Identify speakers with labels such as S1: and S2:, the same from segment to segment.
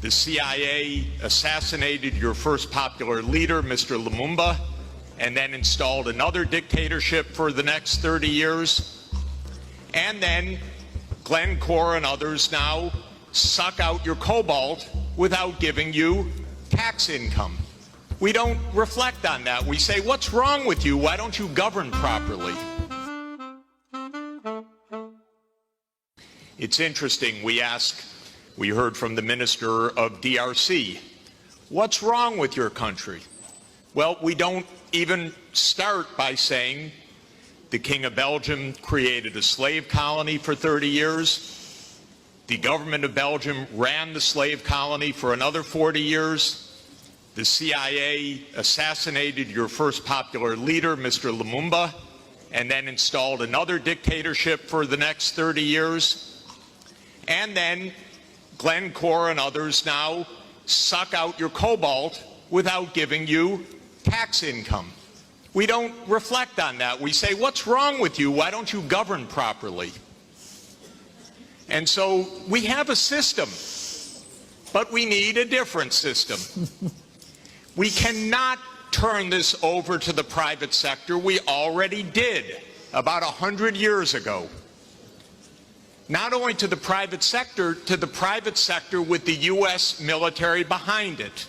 S1: The CIA assassinated your first popular leader, Mr. Lumumba, and then installed another dictatorship for the next 30 years. And then Glencore and others now suck out your cobalt without giving you tax income. We don't reflect on that. We say, what's wrong with you? Why don't you govern properly? It's interesting, we heard from the Minister of DRC, what's wrong with your country? Well, we don't even start by saying the King of Belgium created a slave colony for 30 years. The government of Belgium ran the slave colony for another 40 years. The CIA assassinated your first popular leader, Mr. Lumumba, and then installed another dictatorship for the next 30 years. And then Glencore and others now suck out your cobalt without giving you tax income. We don't reflect on that. We say, what's wrong with you? Why don't you govern properly? And so we have a system, but we need a different system. We cannot turn this over to the private sector. We already did about 100 years ago. Not only to the private sector with the U.S. military behind it,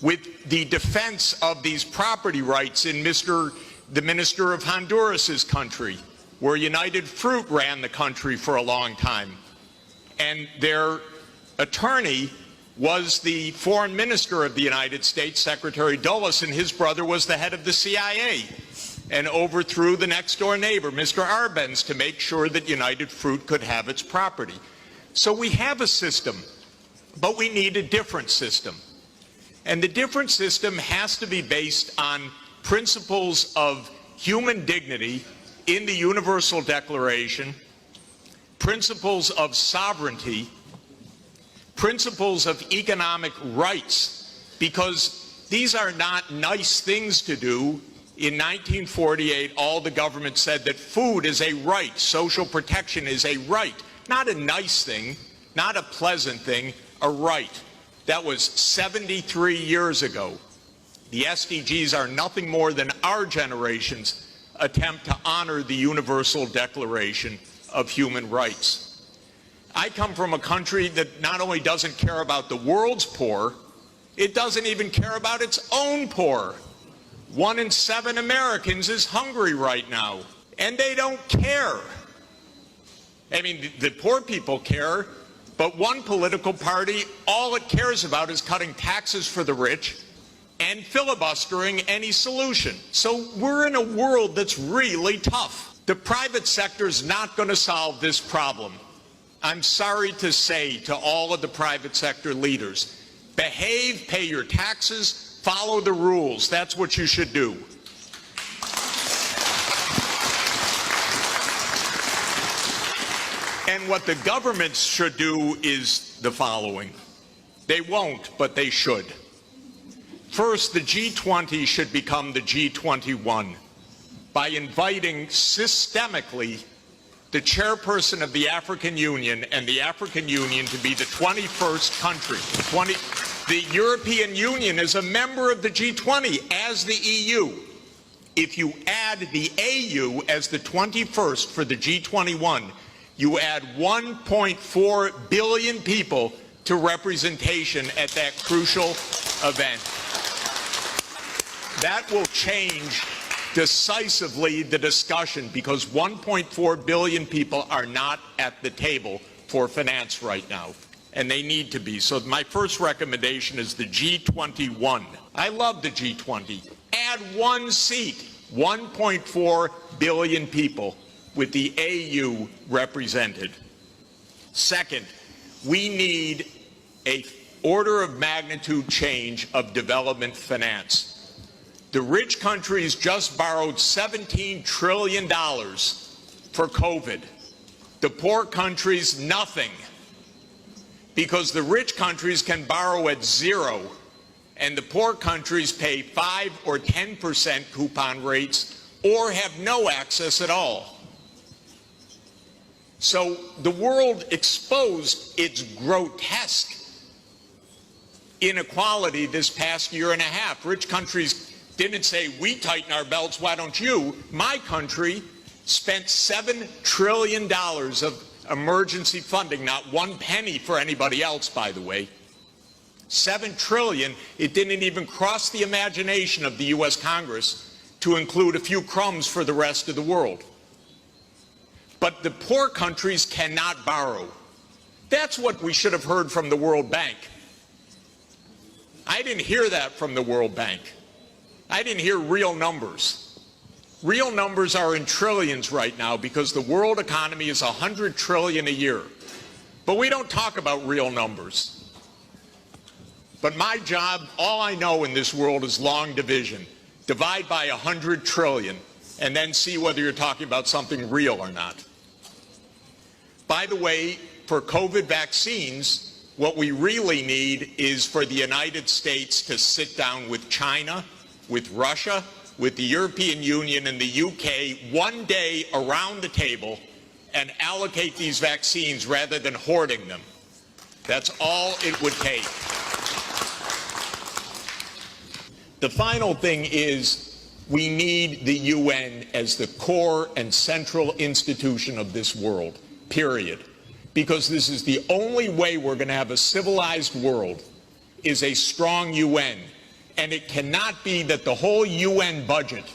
S1: with the defense of these property rights in the Minister of Honduras's country, where United Fruit ran the country for a long time. And their attorney was the foreign minister of the United States, Secretary Dulles, and his brother was the head of the CIA and overthrew the next door neighbor, Mr. Arbenz, to make sure that United Fruit could have its property. So we have a system, but we need a different system. And the different system has to be based on principles of human dignity in the Universal Declaration, principles of sovereignty, principles of economic rights, because these are not nice things to do. In 1948, all the government said that food is a right, social protection is a right, not a nice thing, not a pleasant thing, a right. That was 73 years ago. The SDGs are nothing more than our generation's attempt to honor the Universal Declaration of Human Rights. I come from a country that not only doesn't care about the world's poor, it doesn't even care about its own poor. 1 in 7 Americans is hungry right now, and they don't care. I mean, the poor people care, but one political party, all it cares about is cutting taxes for the rich and filibustering any solution. So we're in a world that's really tough. The private sector is not going to solve this problem. I'm sorry to say to all of the private sector leaders, behave, pay your taxes, follow the rules. That's what you should do. And what the governments should do is the following. They won't, but they should. First, the G20 should become the G21 by inviting systemically the chairperson of the African Union and the African Union to be the 21st country. The European Union is a member of the G20 as the EU. If you add the AU as the 21st for the G21, you add 1.4 billion people to representation at that crucial event. That will change decisively the discussion, because 1.4 billion people are not at the table for finance right now, and they need to be. So my first recommendation is the G21. I love the G20. Add one seat, 1.4 billion people with the AU represented. Second, we need an order of magnitude change of development finance. The rich countries just borrowed $17 trillion for COVID. The poor countries, nothing. Because the rich countries can borrow at 0, and the poor countries pay 5 or 10% coupon rates or have no access at all. So the world exposed its grotesque inequality this past year and a half. Rich countries didn't say, we tighten our belts, why don't you? My country spent $7 trillion of emergency funding, not one penny for anybody else, by the way. $7 trillion, it didn't even cross the imagination of the U.S. Congress to include a few crumbs for the rest of the world. But the poor countries cannot borrow. That's what we should have heard from the World Bank. I didn't hear that from the World Bank. I didn't hear real numbers. Real numbers are in trillions right now because the world economy is $100 trillion a year. But we don't talk about real numbers. But my job, all I know in this world is long division. Divide by 100 trillion and then see whether you're talking about something real or not. By the way, for COVID vaccines, what we really need is for the United States to sit down with China, with Russia, with the European Union and the UK one day around the table and allocate these vaccines rather than hoarding them. That's all it would take. The final thing is we need the UN as the core and central institution of this world, period. Because this is the only way we're going to have a civilized world is a strong UN. And it cannot be that the whole UN budget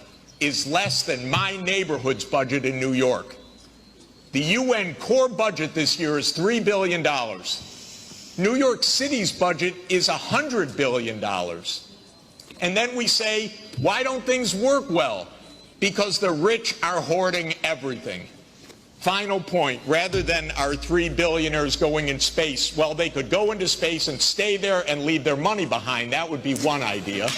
S1: is less than my neighborhood's budget in New York. The UN core budget this year is $3 billion. New York City's budget is $100 billion. And then we say, why don't things work well? Because the rich are hoarding everything. Final point, rather than our 3 billionaires going in space, well, they could go into space and stay there and leave their money behind. That would be one idea.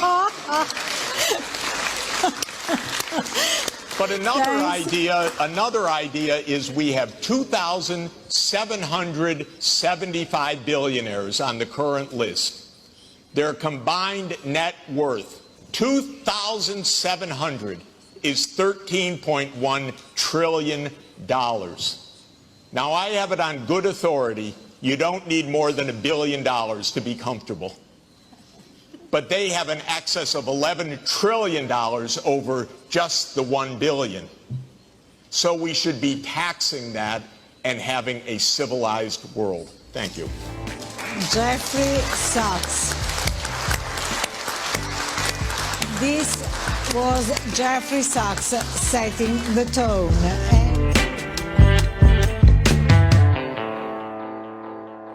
S1: But another idea is we have 2,775 billionaires on the current list. Their combined net worth, 2,700, is $13.1 trillion. Now, I have it on good authority, you don't need more than $1 billion to be comfortable. But they have an excess of $11 trillion over just the $1 billion. So we should be taxing that and having a civilized world. Thank you.
S2: Jeffrey Sachs. This was Jeffrey Sachs setting the tone.